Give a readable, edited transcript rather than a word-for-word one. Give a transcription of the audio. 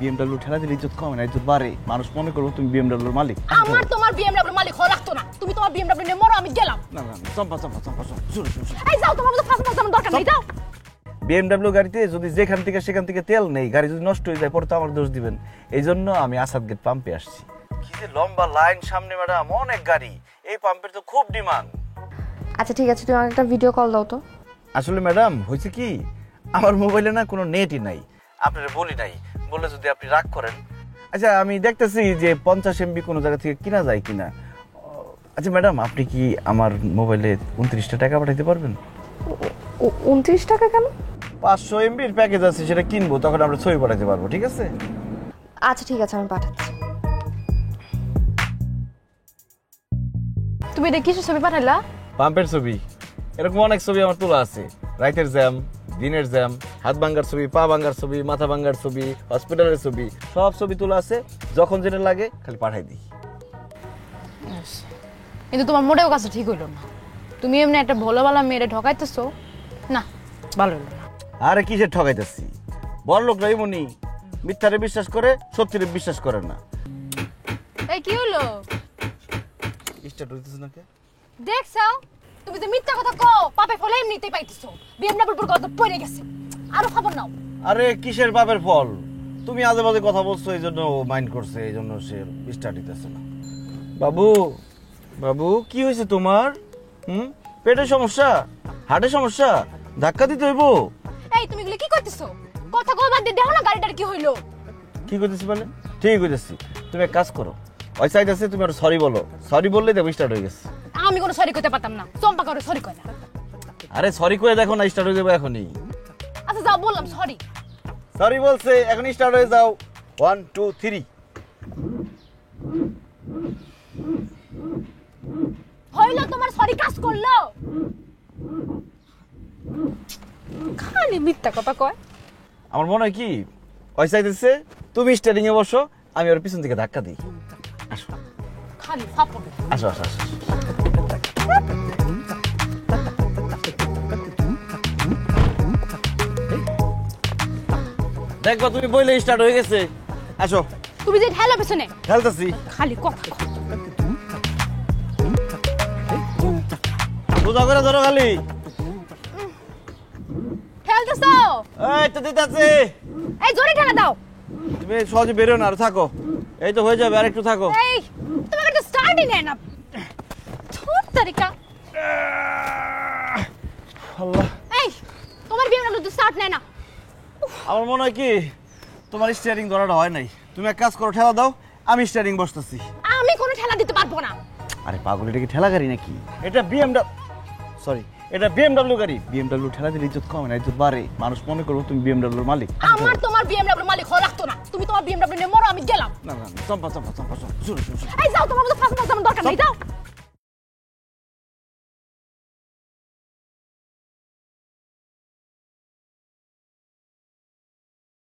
BMW ঠেলা দিলে ইজ্জত কমে না, ইজ্জত বাড়ে। মানুষ মনে করবো তুমি বিএমডব্লিউর মালিক। আমার তোমার বিএমডব্লিউ মালিক হওয়া লাগতো না। তুমি তোমার বিএমডব্লিউ নিয়ে মরো, আমি গেলাম। না না চম্পা চম্পা চম্পা শুরু শুরু। এই যাও, তোমার মতো ফাঁস আমার দরকার নেই, যাও। বিএমডব্লিউ গাড়িতে যদি যেখান থেকে সেখান থেকে তেল নেই, গাড়ি যদি নষ্ট হয়ে যায় পরে তো আমার দোষ দিবেন। এই জন্য আমি আসাদ গেট পাম্পে আসছি। কি যে লম্বা লাইন সামনে ম্যাডাম, অনেক গাড়ি। এই পাম্পের তো খুব ডিমান্ড। আচ্ছা ঠিক আছে, তুমি আমাকে একটা ভিডিও কল দাও তো। আসলে ম্যাডাম হয়েছে কি, আমার মোবাইলে না কোনো নেটই নাই, আপনারা বলি নাই, বললে যদি আপনি রাগ করেন। আচ্ছা আমি দেখতেছি যে 50 MB কোনো জায়গা থেকে কিনা যায় কিনা। আচ্ছা ম্যাডাম আপনি কি আমার মোবাইলে 29টা টাকা পাঠাইতে পারবেন? 29 টাকা কেন? 500 MBর প্যাকেজ আছে, সেটা কিনবো, তখন আমরা ছবি পাঠাতে পারবো, ঠিক আছে? আচ্ছা ঠিক আছে, আমি পাঠাচ্ছি। তুমি এটা কিসের ছবি পাঠাইলা? পাম্পের ছবি। এরকম অনেক ছবি আমার তোলা আছে। রাতের জ্যাম, দিনের জ্যাম, হাত ভাঙ্গার ছবি, পা ভাঙ্গার ছবি, মাথা ভাঙ্গার ছবি, হসপিটালের ছবি, সব ছবি তোলা আছে। যখন যেটা লাগে খালি পাঠাই দিই। কিন্তু তোমার মোটেও কাছে ঠিক হইল না। তুমি এমনি একটা ভোলাবালা মেয়েরে ঠকাইতেছো না, ভালো হইল না। আরে কিসের ঠকাইতেছি? বড় লোক রাইমনি মিথ্যারে বিশ্বাস করে, সত্যিরে বিশ্বাস করে না। এই কি হলো? স্টার্ট হইতেছ না কে? দেখছো, তুমি যে মিথ্যা কথা কও, পাপে ফলে এমনিতেই পাইতেছো। বিএমডব্লিউ পুরো কথা পড়ে গেছে। আরো খবর নাও। আরে কিসের বাপের ফল? তুমি আজে বাজে কথা বলছো, এই জন্য মাইন্ড করছে, এই জন্য সে স্টার্ট হইতেছে না। বাবু বাবু কি হয়েছে তোমার? পেটের সমস্যা, হার্টের সমস্যা, ধাক্কা দিতে হইব? এই তুমি এগুলো কি করতেছো? কথা কও বাদ দিয়ে দেখো না গাড়িটার কি হইলো। কি করতেছি মানে? ঠিক হইতেছি। তুমি এক কাজ করো, ওই সাইড আছে, তুমি আর সরি বলো। সরি বললে দেখো স্টার্ট হয়ে গেছে। আমি কোনো সরি করতে পারতাম না। চম্পা করে সরি কয় না। আরে সরি করে দেখো না, স্টার্ট হয়ে যাবে এখনই। আচ্ছা যাও, বললাম সরি। সরি বলছে, এখন স্টার্ট হয়ে যাও। 1 2 3। হইলো তোমার সরি, কাজ করলো। খালি মিথ্যা কথা কয়। আমার মনে হয় কি, ওই সাইড আছে, তুমি স্টারিং এ বসো, আমি ওর পিছন থেকে ধাক্কা দিই। আসো খালি ফাপড়। আসো আসো আসো। দেখবা তুমি বইলে স্টার্ট হয়ে গেছে। আসো। তুমি যে ঠেলো পেছনে, খেলতেছি। খালি কথা কও। সোজা করে ধরো খালি। ঠেলতেছো? এই তো দিতেছি। এই জোরে ঠেলা দাও। তুমি সহজে বেরো না, আর থাকো। এই তো হয়ে যাবে, আর একটু থাকো। এই তোমাকে তো স্টার্টই নেয় না। ছোট তারিকা। আল্লাহ, এই তোমার বিএমডব্লিউ তো স্টার্ট নেয় না। আমার মনে হয় কি তোমার স্টিয়ারিং ধরাটা হয় নাই। তুমি এক কাজ করো, ঠেলা দাও, আমি স্টিয়ারিং বসতেছি। আমি কোনো ঠেলা দিতে পারবো না। আরে পাগল, এটা কি ঠেলা গাড়ি নাকি? এটা সরি, এটা বিএমডব্লিউ গাড়ি। বিএমডব্লিউ ঠেলা দিলে ইজ্জত কমে না, ইজ্জত বাড়ে। মানুষ মনে করবো তুমি বিএমডব্লিউর মালিক। আমার তোমার বিএমডব্লিউ মালিক হওয়া লাগতো না। তুমি তোমার বিএমডব্লিউ নিয়ে মরো, আমি গেলাম। না না চম্পা চম্পা চম্পা শুরু শুরু। এই যাও, তোমার মতো ফাঁস আমার দরকার নেই, যাও।